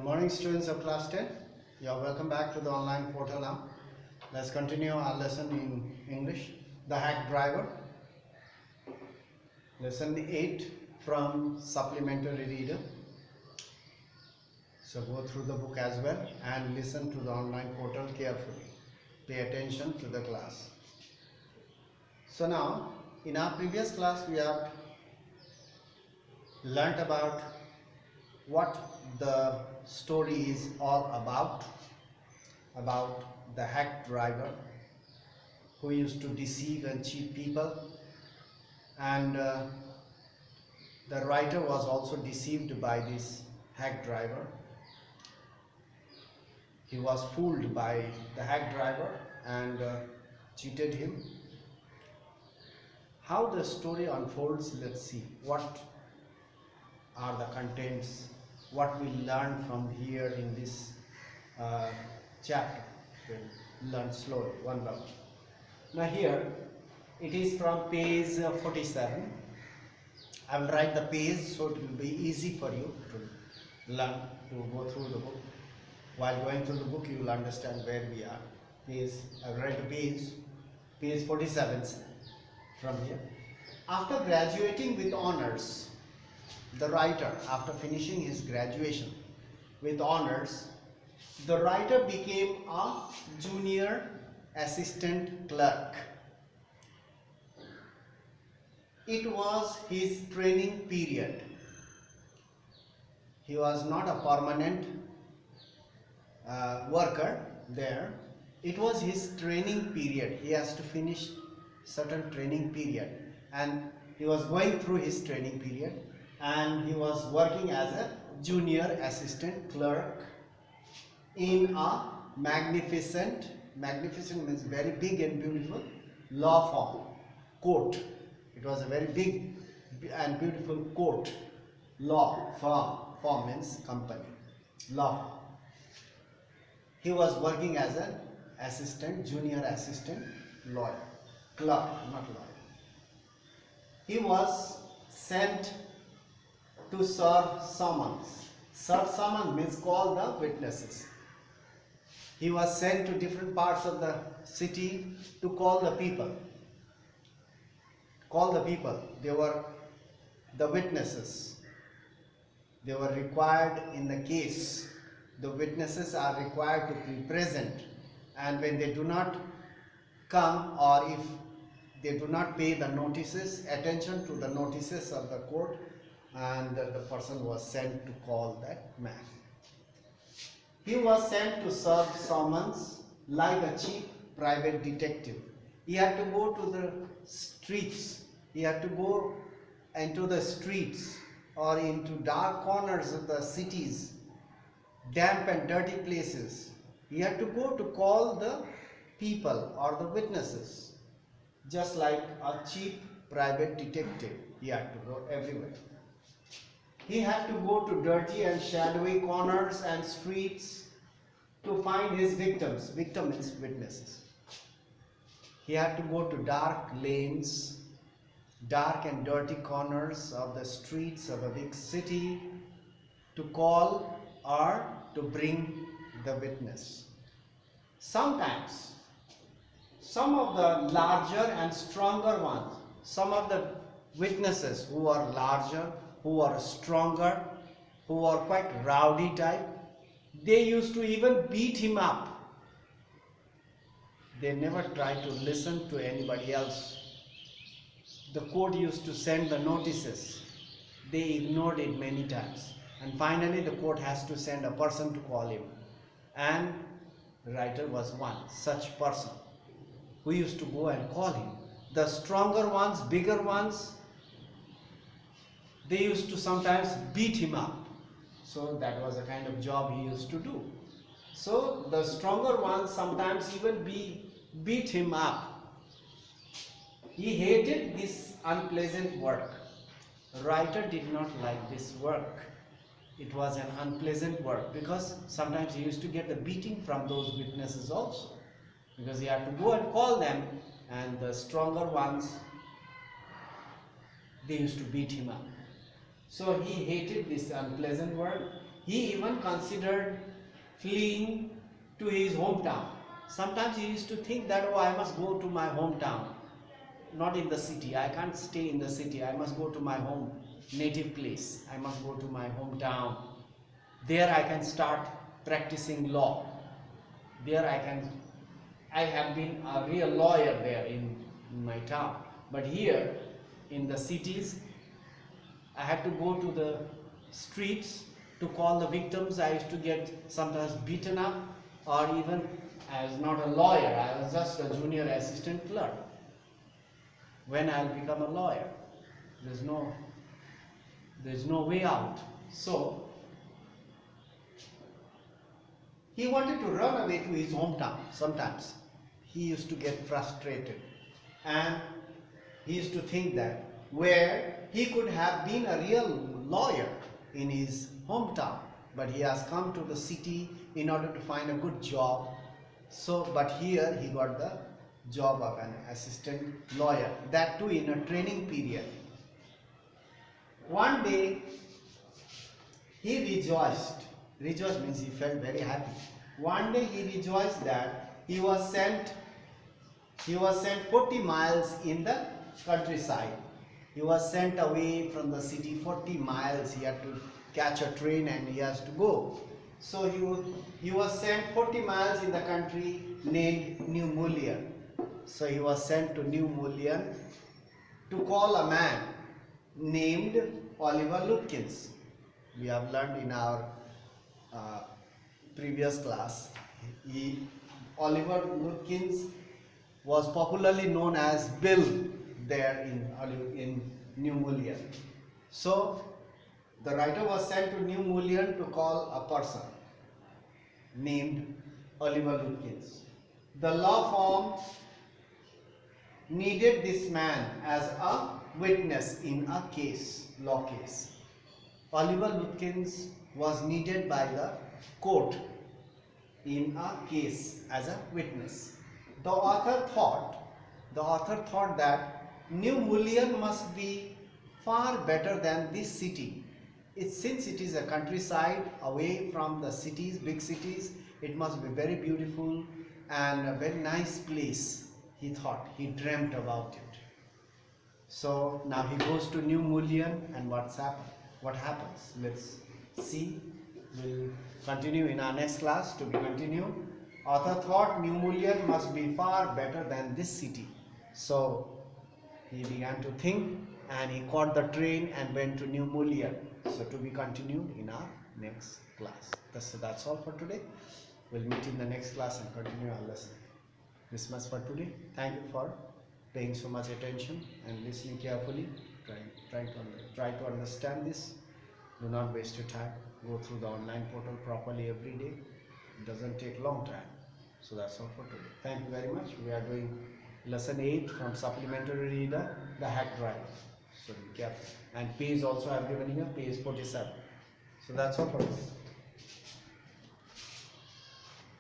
Good morning, students of class 10. You are welcome back to the online portal now. Let's continue our lesson in English. The hack driver. Lesson 8 from supplementary reader. So go through the book as well and listen to the online portal carefully. Pay attention to the class. So now, in our previous class, we have learnt about what the story is all about the hack driver who used to deceive and cheat people, and the writer was also deceived by this hack driver. He was fooled by the hack driver and cheated him. How the story unfolds, let's see. What are the contents, what we learn from here in this chapter. We'll learn slowly, one by one. Now here, it is from page 47. I will write the page so it will be easy for you to learn, to go through the book. While going through the book, you will understand where we are. I will write the page 47 from here. After graduating with honors, the writer, after finishing his graduation with honors, the writer became a junior assistant clerk. It was his training period. He was not a permanent worker there. It was his training period. He has to finish certain training period, and he was going through his training period, and he was working as a junior assistant clerk in a magnificent means very big and beautiful law firm, court. It was a very big and beautiful court, law firm means company, law firm. He was working as an junior assistant lawyer, clerk, not lawyer. He was sent to serve summons. Serve summons means call the witnesses. He was sent to different parts of the city to call the people. They were the witnesses. They were required in the case. The witnesses are required to be present, and when they do not come, or if they do not pay the notices, attention to the notices of the court, and the person was sent to call that man. He was sent to serve summons like a chief private detective. He had to go to the streets. He had to go into the streets or into dark corners of the cities, damp and dirty places. He had to go to call the people or the witnesses, just like a chief private detective. He had to go everywhere. He had to go to dirty and shadowy corners and streets to find his victims. Victim means witnesses. He had to go to dark lanes, dark and dirty corners of the streets of a big city to call or to bring the witness. Sometimes, some of the larger and stronger ones, some of the witnesses who are larger, who are stronger, who are quite rowdy type, they used to even beat him up. They never tried to listen to anybody else. The court used to send the notices. They ignored it many times. And finally the court has to send a person to call him. And the writer was one such person who used to go and call him. The stronger ones, bigger ones, they used to sometimes beat him up. So that was the kind of job he used to do. So the stronger ones sometimes even beat him up. He hated this unpleasant work. The writer did not like this work. It was an unpleasant work because sometimes he used to get the beating from those witnesses also, because he had to go and call them, and the stronger ones, they used to beat him up. So he hated this unpleasant work. he even considered fleeing to his hometown. Sometimes he used to think that, oh, I must go to my hometown, not in the city. I can't stay in the city. I must go to my home native place. I must go to my hometown. There I can start practicing law. There I have been a real lawyer there in my town. But here in the cities, I had to go to the streets to call the victims. I used to get sometimes beaten up, or even I was not a lawyer, I was just a junior assistant clerk. When I'll become a lawyer, there's no way out. So he wanted to run away to his hometown. Sometimes he used to get frustrated, and he used to think that where he could have been a real lawyer in his hometown, but he has come to the city in order to find a good job. So, but here he got the job of an assistant lawyer, that too in a training period. One day he rejoiced. Rejoiced means he felt very happy. One day he rejoiced that he was sent 40 miles in the countryside. He was sent away from the city 40 miles. He had to catch a train and he has to go. So he was sent 40 miles in the country named New Mullion. So he was sent to New Mullion to call a man named Oliver Lutkins. We have learned in our previous class, Oliver Lutkins was popularly known as Bill there in New Mullion. So the writer was sent to New Mullion to call a person named Oliver Lutkins. The law firm needed this man as a witness in a law case. Oliver Lutkins was needed by the court in a case as a witness. The author thought that New Mullion must be far better than this city. Since it is a countryside away from the cities, big cities, it must be very beautiful and a very nice place, he thought. He dreamt about it. So now he goes to New Mullion, and what happens? Let's see. We'll continue in our next class, to be continued. Author thought New Mullion must be far better than this city. So he began to think, and he caught the train and went to New Mullion. So to be continued in our next class. That's all for today. We'll meet in the next class and continue our lesson. This much for today. Thank you for paying so much attention and listening carefully. Try to understand this. Do not waste your time. Go through the online portal properly every day. It doesn't take long time. So that's all for today. Thank you very much. We are doing lesson 8 from supplementary reader, the hack drive. So be careful. And page also I have given here, page 47. So that's all for today.